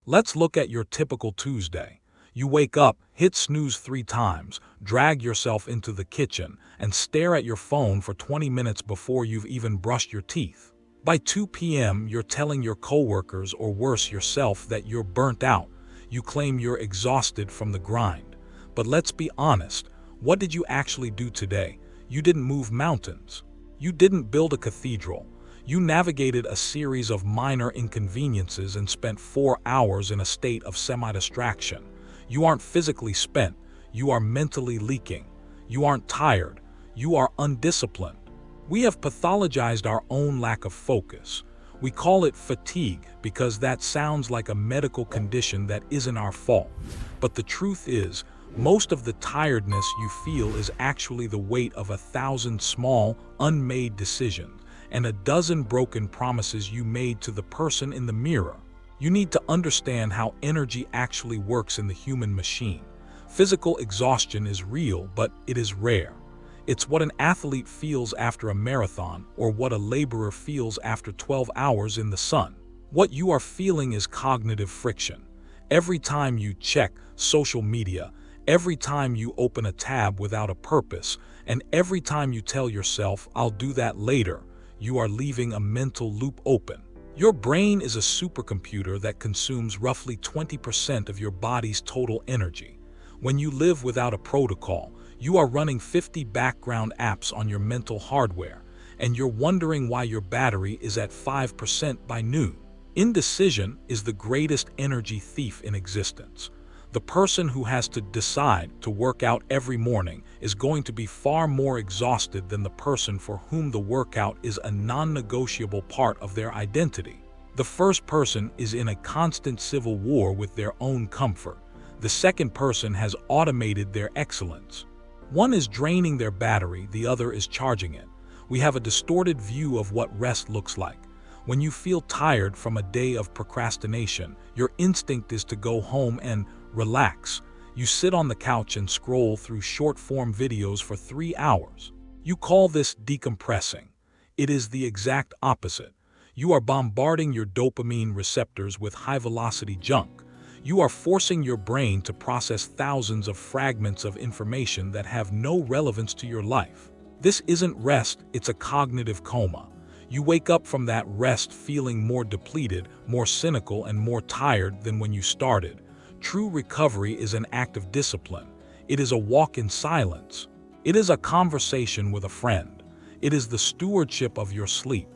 Let's look at your typical Tuesday. You wake up, hit snooze 3 times, drag yourself into the kitchen, and stare at your phone for 20 minutes before you've even brushed your teeth. By 2 p.m., you're telling your coworkers or worse yourself that you're burnt out. You claim you're exhausted from the grind. But let's be honest, what did you actually do today? You didn't move mountains. You didn't build a cathedral. You navigated a series of minor inconveniences and spent 4 hours in a state of semi-distraction. You aren't physically spent. You are mentally leaking. You aren't tired. You are undisciplined. We have pathologized our own lack of focus. We call it fatigue because that sounds like a medical condition that isn't our fault. But the truth is, most of the tiredness you feel is actually the weight of 1,000 small, unmade decisions and a dozen broken promises you made to the person in the mirror. You need to understand how energy actually works in the human machine. Physical exhaustion is real, but it is rare. It's what an athlete feels after a marathon or what a laborer feels after 12 hours in the sun. What you are feeling is cognitive friction. Every time you check social media, every time you open a tab without a purpose, and every time you tell yourself, "I'll do that later," you are leaving a mental loop open. Your brain is a supercomputer that consumes roughly 20% of your body's total energy. When you live without a protocol, you are running 50 background apps on your mental hardware, and you're wondering why your battery is at 5% by noon. Indecision is the greatest energy thief in existence. The person who has to decide to work out every morning is going to be far more exhausted than the person for whom the workout is a non-negotiable part of their identity. The first person is in a constant civil war with their own comfort. The second person has automated their excellence. One is draining their battery, the other is charging it. We have a distorted view of what rest looks like. When you feel tired from a day of procrastination, your instinct is to go home and relax. You sit on the couch and scroll through short-form videos for 3 hours. You call this decompressing. It is the exact opposite. You are bombarding your dopamine receptors with high-velocity junk. You are forcing your brain to process thousands of fragments of information that have no relevance to your life. This isn't rest, it's a cognitive coma. You wake up from that rest feeling more depleted, more cynical, and more tired than when you started. True recovery is an act of discipline. It is a walk in silence. It is a conversation with a friend. It is the stewardship of your sleep.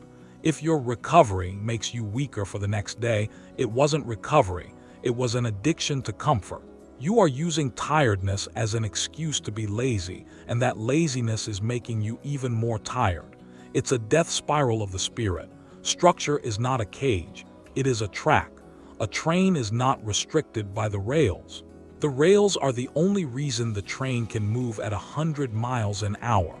If your recovery makes you weaker for the next day, it wasn't recovery. It was an addiction to comfort. You are using tiredness as an excuse to be lazy, and that laziness is making you even more tired. It's a death spiral of the spirit. Structure is not a cage. It is a track. A train is not restricted by the rails. The rails are the only reason the train can move at 100 miles an hour.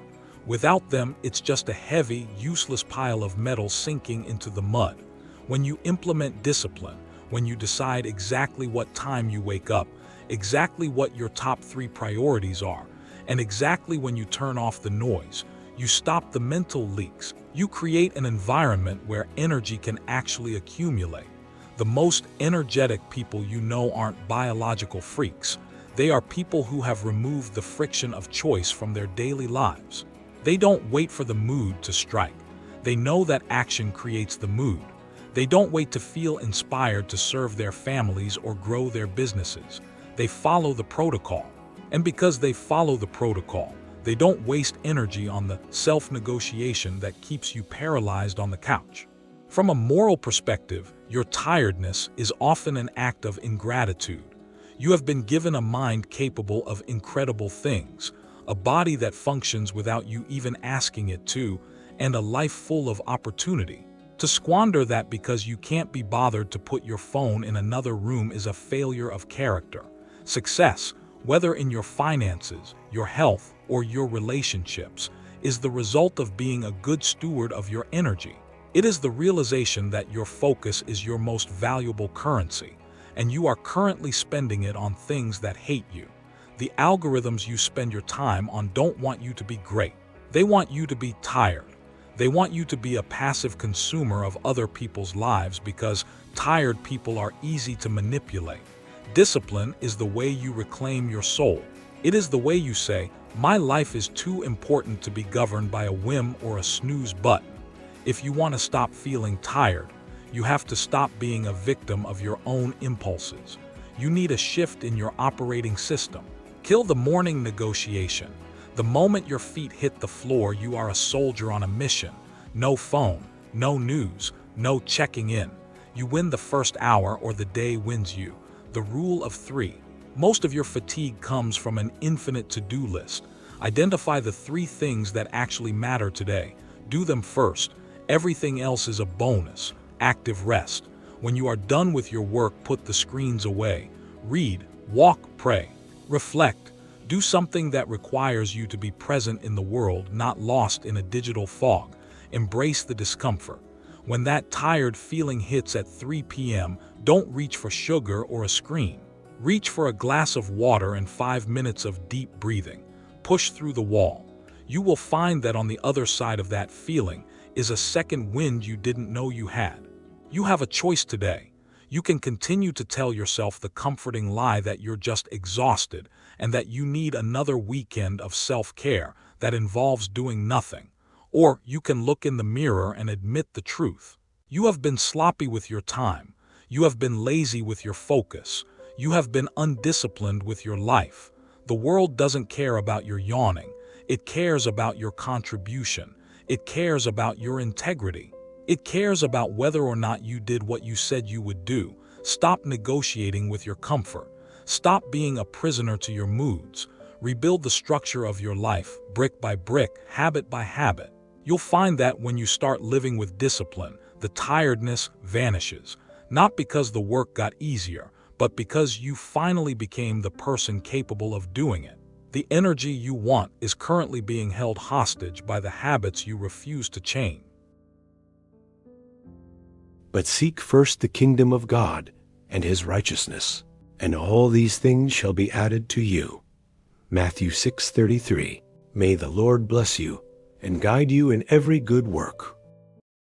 Without them, it's just a heavy, useless pile of metal sinking into the mud. When you implement discipline, when you decide exactly what time you wake up, exactly what your top 3 priorities are, and exactly when you turn off the noise, you stop the mental leaks. You create an environment where energy can actually accumulate. The most energetic people you know aren't biological freaks. They are people who have removed the friction of choice from their daily lives. They don't wait for the mood to strike. They know that action creates the mood. They don't wait to feel inspired to serve their families or grow their businesses. They follow the protocol. And because they follow the protocol, they don't waste energy on the self-negotiation that keeps you paralyzed on the couch. From a moral perspective, your tiredness is often an act of ingratitude. You have been given a mind capable of incredible things, a body that functions without you even asking it to, and a life full of opportunity. To squander that because you can't be bothered to put your phone in another room is a failure of character. Success, whether in your finances, your health, or your relationships, is the result of being a good steward of your energy. It is the realization that your focus is your most valuable currency, and you are currently spending it on things that hate you. The algorithms you spend your time on don't want you to be great. They want you to be tired. They want you to be a passive consumer of other people's lives because tired people are easy to manipulate. Discipline is the way you reclaim your soul. It is the way you say, "My life is too important to be governed by a whim or a snooze button." If you want to stop feeling tired, you have to stop being a victim of your own impulses. You need a shift in your operating system. Kill the morning negotiation. The moment your feet hit the floor, you are a soldier on a mission. No phone, no news, no checking in. You win the first hour or the day wins you. The rule of 3. Most of your fatigue comes from an infinite to-do list. Identify the 3 things that actually matter today. Do them first. Everything else is a bonus. Active rest. When you are done with your work, put the screens away. Read, walk, pray, reflect. Do something that requires you to be present in the world, not lost in a digital fog. Embrace the discomfort. When that tired feeling hits at 3 p.m., don't reach for sugar or a screen. Reach for a glass of water and 5 minutes of deep breathing. Push through the wall. You will find that on the other side of that feeling is a second wind you didn't know you had. You have a choice today. You can continue to tell yourself the comforting lie that you're just exhausted and that you need another weekend of self-care that involves doing nothing. Or you can look in the mirror and admit the truth. You have been sloppy with your time. You have been lazy with your focus. You have been undisciplined with your life. The world doesn't care about your yawning. It cares about your contribution. It cares about your integrity. It cares about whether or not you did what you said you would do. Stop negotiating with your comfort. Stop being a prisoner to your moods. Rebuild the structure of your life, brick by brick, habit by habit. You'll find that when you start living with discipline, the tiredness vanishes. Not because the work got easier, but because you finally became the person capable of doing it. The energy you want is currently being held hostage by the habits you refuse to change. But seek first the kingdom of God and his righteousness, and all these things shall be added to you. Matthew 6:33. May the Lord bless you and guide you in every good work.